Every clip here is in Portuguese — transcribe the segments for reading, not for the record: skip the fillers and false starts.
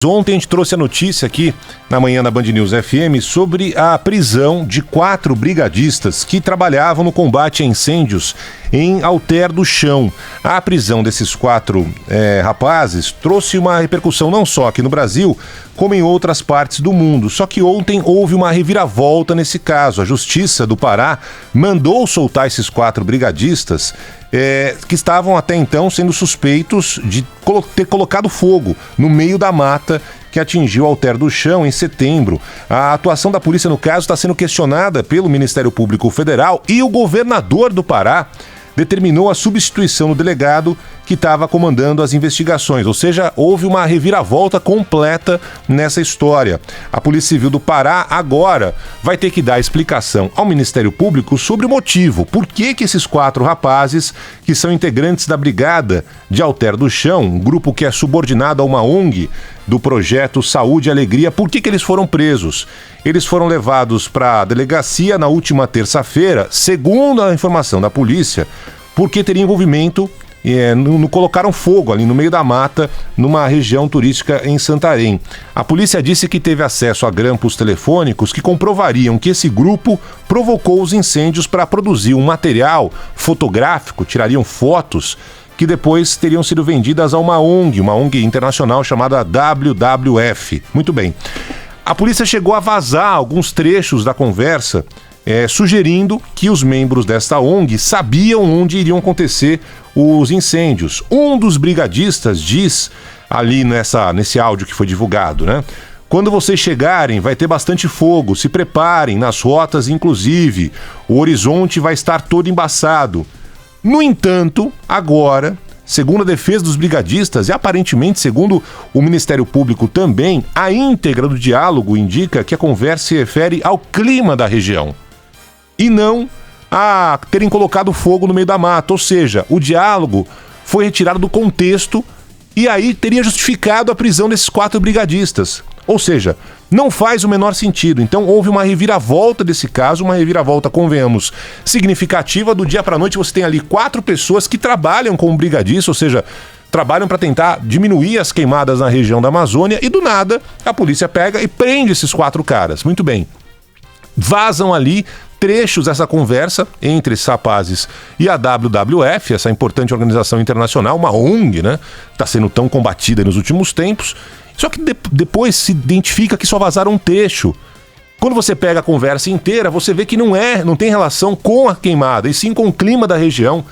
Ontem a gente trouxe a notícia aqui na manhã da Band News FM sobre a prisão de 4 brigadistas que trabalhavam no combate a incêndios em Alter do Chão. A prisão desses 4 rapazes trouxe uma repercussão não só aqui no Brasil, como em outras partes do mundo. Só que ontem houve uma reviravolta nesse caso. A Justiça do Pará mandou soltar esses 4 brigadistas que estavam até então sendo suspeitos de ter colocado fogo no meio da mata que atingiu Alter do Chão em setembro. A atuação da polícia no caso está sendo questionada pelo Ministério Público Federal e o governador do Pará determinou a substituição do delegado que estava comandando as investigações, ou seja, houve uma reviravolta completa nessa história. A Polícia Civil do Pará agora vai ter que dar explicação ao Ministério Público sobre o motivo, por que esses 4 rapazes, que são integrantes da Brigada de Alter do Chão, um grupo que é subordinado a uma ONG do projeto Saúde e Alegria, por que eles foram presos? Eles foram levados para a delegacia na última terça-feira, segundo a informação da polícia, porque teria envolvimento colocaram fogo ali no meio da mata, numa região turística em Santarém. A polícia disse que teve acesso a grampos telefônicos que comprovariam que esse grupo provocou os incêndios para produzir um material fotográfico, tirariam fotos que depois teriam sido vendidas a uma ONG internacional chamada WWF. Muito bem. A polícia chegou a vazar alguns trechos da conversa, sugerindo que os membros desta ONG sabiam onde iriam acontecer os incêndios. Um dos brigadistas diz ali nesse áudio que foi divulgado, né? Quando vocês chegarem, vai ter bastante fogo, se preparem nas rotas, inclusive. O horizonte vai estar todo embaçado. No entanto, agora, segundo a defesa dos brigadistas e aparentemente segundo o Ministério Público também, a íntegra do diálogo indica que a conversa se refere ao clima da região e não a terem colocado fogo no meio da mata. Ou seja, o diálogo foi retirado do contexto e aí teria justificado a prisão desses 4 brigadistas. Ou seja, não faz o menor sentido. Então houve uma reviravolta desse caso, uma reviravolta, convenhamos, significativa. Do dia para a noite você tem ali 4 pessoas que trabalham como brigadistas, ou seja, trabalham para tentar diminuir as queimadas na região da Amazônia e do nada a polícia pega e prende esses 4 caras. Muito bem. Vazam ali trechos dessa conversa entre esses rapazes e a WWF, essa importante organização internacional, uma ONG, né? Está sendo tão combatida nos últimos tempos. Só que depois se identifica que só vazaram um trecho. Quando você pega a conversa inteira, você vê que não tem relação com a queimada, e sim com o clima da região.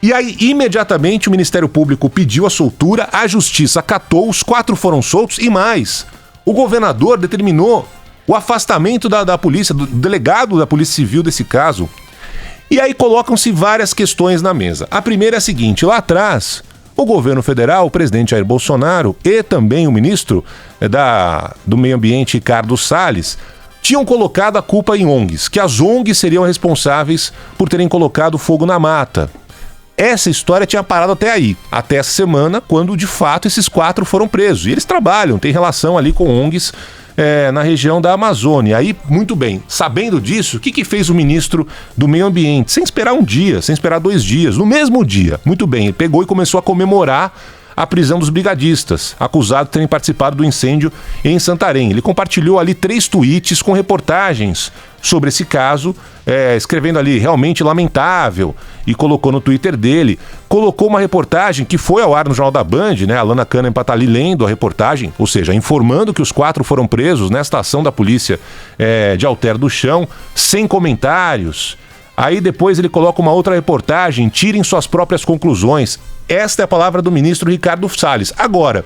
E aí, imediatamente, o Ministério Público pediu a soltura, a Justiça acatou, os 4 foram soltos e mais. O governador determinou o afastamento da polícia, do delegado da Polícia Civil desse caso. E aí colocam-se várias questões na mesa. A primeira é a seguinte: lá atrás, o governo federal, o presidente Jair Bolsonaro e também o ministro do Meio Ambiente, Ricardo Salles, tinham colocado a culpa em ONGs, que as ONGs seriam responsáveis por terem colocado fogo na mata. Essa história tinha parado até aí, até essa semana, quando de fato esses 4 foram presos. E eles trabalham, têm relação ali com ONGs na região da Amazônia. Aí, muito bem, sabendo disso, o que fez o ministro do Meio Ambiente? Sem esperar um dia, sem esperar 2 dias, no mesmo dia, muito bem, ele pegou e começou a comemorar a prisão dos brigadistas, acusados de terem participado do incêndio em Santarém. Ele compartilhou ali 3 tweets com reportagens sobre esse caso, escrevendo ali, realmente lamentável, e colocou no Twitter dele. Colocou uma reportagem que foi ao ar no Jornal da Band, né? A Alana Kahneman está ali lendo a reportagem, ou seja, informando que os 4 foram presos nesta ação da polícia de Alter do Chão, sem comentários. Aí depois ele coloca uma outra reportagem, tirem suas próprias conclusões. Esta é a palavra do ministro Ricardo Salles. Agora,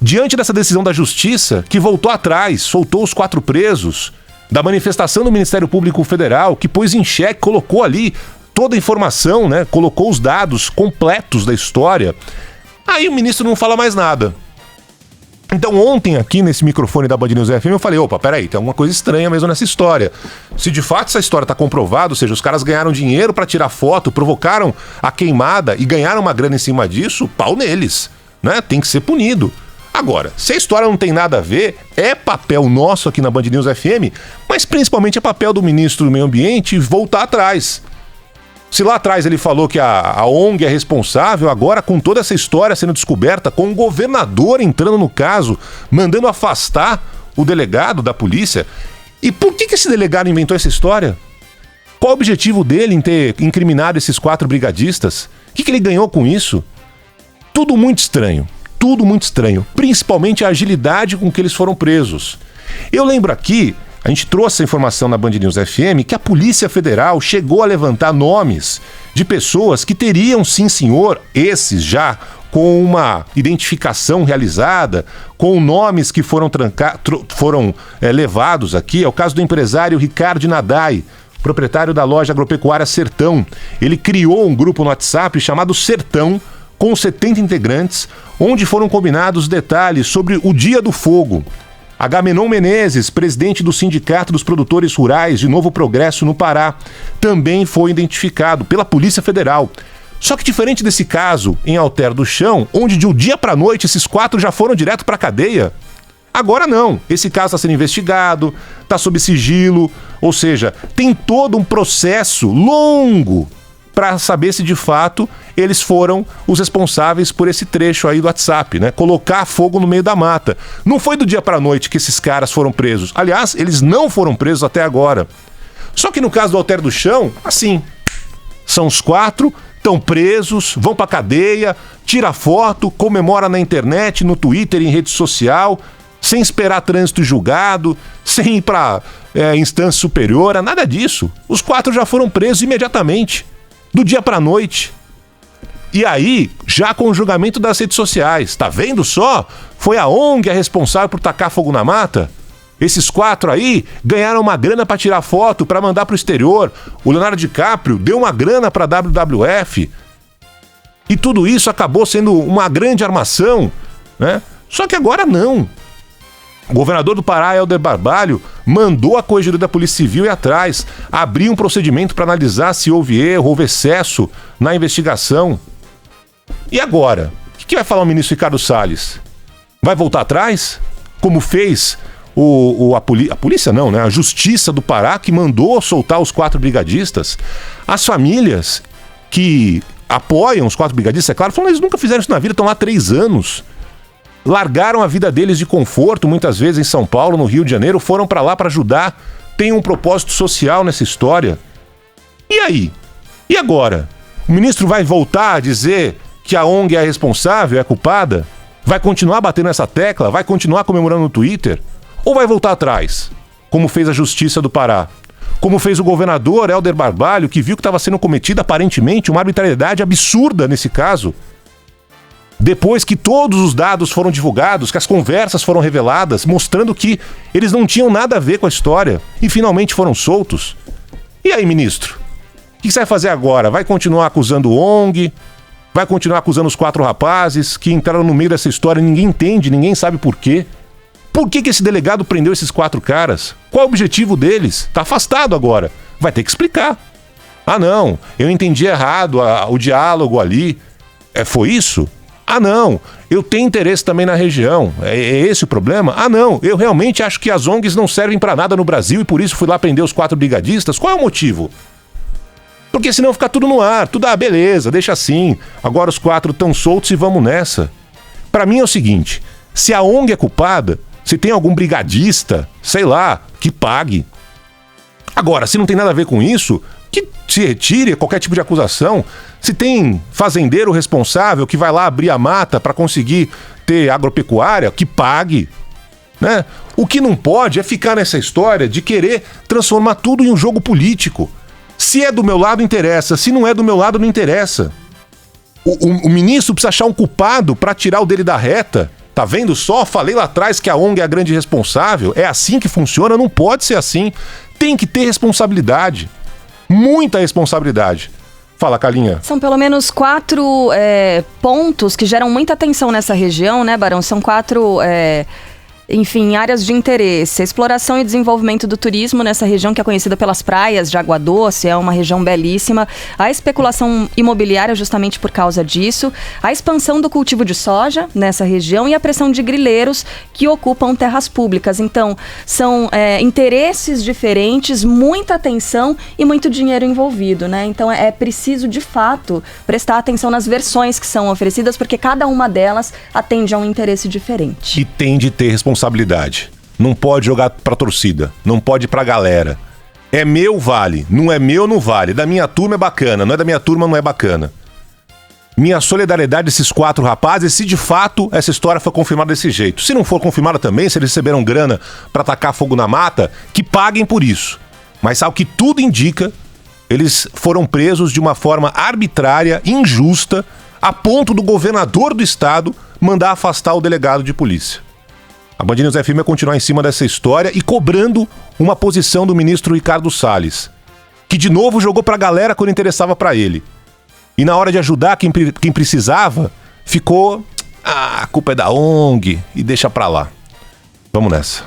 diante dessa decisão da Justiça, que voltou atrás, soltou os 4 presos, da manifestação do Ministério Público Federal, que pôs em xeque, colocou ali toda a informação, né? Colocou os dados completos da história, aí o ministro não fala mais nada. Então ontem aqui nesse microfone da Band News FM eu falei, opa, peraí, tem alguma coisa estranha mesmo nessa história. Se de fato essa história está comprovada, ou seja, os caras ganharam dinheiro para tirar foto, provocaram a queimada e ganharam uma grana em cima disso, pau neles, né? Tem que ser punido. Agora, se a história não tem nada a ver, é papel nosso aqui na Band News FM, mas principalmente é papel do ministro do Meio Ambiente voltar atrás. Se lá atrás ele falou que a ONG é responsável, agora com toda essa história sendo descoberta, com o governador entrando no caso, mandando afastar o delegado da polícia. E por que esse delegado inventou essa história? Qual o objetivo dele em ter incriminado esses 4 brigadistas? O que ele ganhou com isso? Tudo muito estranho, principalmente a agilidade com que eles foram presos. Eu lembro aqui, a gente trouxe essa informação na Band News FM, que a Polícia Federal chegou a levantar nomes de pessoas que teriam, sim senhor, esses já com uma identificação realizada, com nomes que foram levados aqui. É o caso do empresário Ricardo Nadai, proprietário da loja agropecuária Sertão. Ele criou um grupo no WhatsApp chamado Sertão, com 70 integrantes, onde foram combinados detalhes sobre o Dia do Fogo. Agamenon Menezes, presidente do Sindicato dos Produtores Rurais de Novo Progresso no Pará, também foi identificado pela Polícia Federal. Só que diferente desse caso em Alter do Chão, onde de um dia para a noite esses 4 já foram direto para a cadeia, agora não. Esse caso está sendo investigado, está sob sigilo, ou seja, tem todo um processo longo para saber se de fato eles foram os responsáveis por esse trecho aí do WhatsApp, né? Colocar fogo no meio da mata. Não foi do dia para a noite que esses caras foram presos. Aliás, eles não foram presos até agora. Só que no caso do Alter do Chão, assim, são os 4, estão presos, vão para cadeia, tira foto, comemora na internet, no Twitter, em rede social, sem esperar trânsito julgado, sem ir para instância superior, nada disso. Os 4 já foram presos imediatamente, do dia para a noite. E aí, já com o julgamento das redes sociais, tá vendo só? Foi a ONG a responsável por tacar fogo na mata? Esses 4 aí ganharam uma grana para tirar foto, para mandar pro exterior. O Leonardo DiCaprio deu uma grana para a WWF. E tudo isso acabou sendo uma grande armação, né? Só que agora não. O governador do Pará, Helder Barbalho, mandou a Corregedoria da Polícia Civil ir atrás, abrir um procedimento para analisar se houve erro, houve excesso na investigação. E agora? O que vai falar o ministro Ricardo Salles? Vai voltar atrás? Como fez a polícia não, né? A Justiça do Pará, que mandou soltar os 4 brigadistas. As famílias que apoiam os 4 brigadistas, é claro, falam que eles nunca fizeram isso na vida, estão lá há 3 anos. Largaram a vida deles de conforto, muitas vezes em São Paulo, no Rio de Janeiro, foram para lá para ajudar, tem um propósito social nessa história. E aí? E agora? O ministro vai voltar a dizer que a ONG é a responsável, é a culpada? Vai continuar batendo essa tecla? Vai continuar comemorando no Twitter? Ou vai voltar atrás, como fez a Justiça do Pará? Como fez o governador Helder Barbalho, que viu que estava sendo cometida aparentemente uma arbitrariedade absurda nesse caso? Depois que todos os dados foram divulgados, que as conversas foram reveladas, mostrando que eles não tinham nada a ver com a história e finalmente foram soltos. E aí, ministro? O que você vai fazer agora? Vai continuar acusando o ONG? Vai continuar acusando os 4 rapazes que entraram no meio dessa história e ninguém entende, ninguém sabe por quê? Por que esse delegado prendeu esses 4 caras? Qual é o objetivo deles? Tá afastado agora. Vai ter que explicar. Ah, não, eu entendi errado o diálogo ali. Foi isso? Ah, não, eu tenho interesse também na região. É esse o problema? Ah, não, eu realmente acho que as ONGs não servem para nada no Brasil e por isso fui lá prender os 4 brigadistas. Qual é o motivo? Porque senão fica tudo no ar, tudo, beleza, deixa assim. Agora os 4 estão soltos e vamos nessa. Para mim é o seguinte, se a ONG é culpada, se tem algum brigadista, sei lá, que pague. Agora, se não tem nada a ver com isso, que se retire qualquer tipo de acusação. Se tem fazendeiro responsável que vai lá abrir a mata para conseguir ter agropecuária, que pague, né? O que não pode é ficar nessa história de querer transformar tudo em um jogo político. Se é do meu lado, interessa. Se não é do meu lado, não interessa. O ministro precisa achar um culpado para tirar o dele da reta. Tá vendo só? Falei lá atrás que a ONG é a grande responsável. É assim que funciona? Não pode ser assim. Tem que ter responsabilidade. Muita responsabilidade. Fala, Carlinha. São pelo menos 4 pontos que geram muita atenção nessa região, né, Barão? São 4 enfim, áreas de interesse. A exploração e desenvolvimento do turismo nessa região, que é conhecida pelas praias de Água Doce, é uma região belíssima. A especulação imobiliária justamente por causa disso. A expansão do cultivo de soja nessa região e a pressão de grileiros que ocupam terras públicas. Então, são interesses diferentes, muita atenção e muito dinheiro envolvido, né? Então, é preciso, de fato, prestar atenção nas versões que são oferecidas, porque cada uma delas atende a um interesse diferente. E tem de ter responsabilidade. Não pode jogar pra torcida, não pode ir pra galera. É meu, vale. Não é meu, não vale. Da minha turma é bacana, não é da minha turma, não é bacana. Minha solidariedade a esses 4 rapazes, se de fato essa história foi confirmada desse jeito. Se não for confirmada também, se eles receberam grana pra tacar fogo na mata, que paguem por isso. Mas ao que tudo indica, eles foram presos de uma forma arbitrária, injusta, a ponto do governador do estado mandar afastar o delegado de polícia. A Band News FM vai continuar em cima dessa história e cobrando uma posição do ministro Ricardo Salles, que de novo jogou pra galera quando interessava pra ele. E na hora de ajudar quem precisava, ficou... a culpa é da ONG e deixa pra lá. Vamos nessa.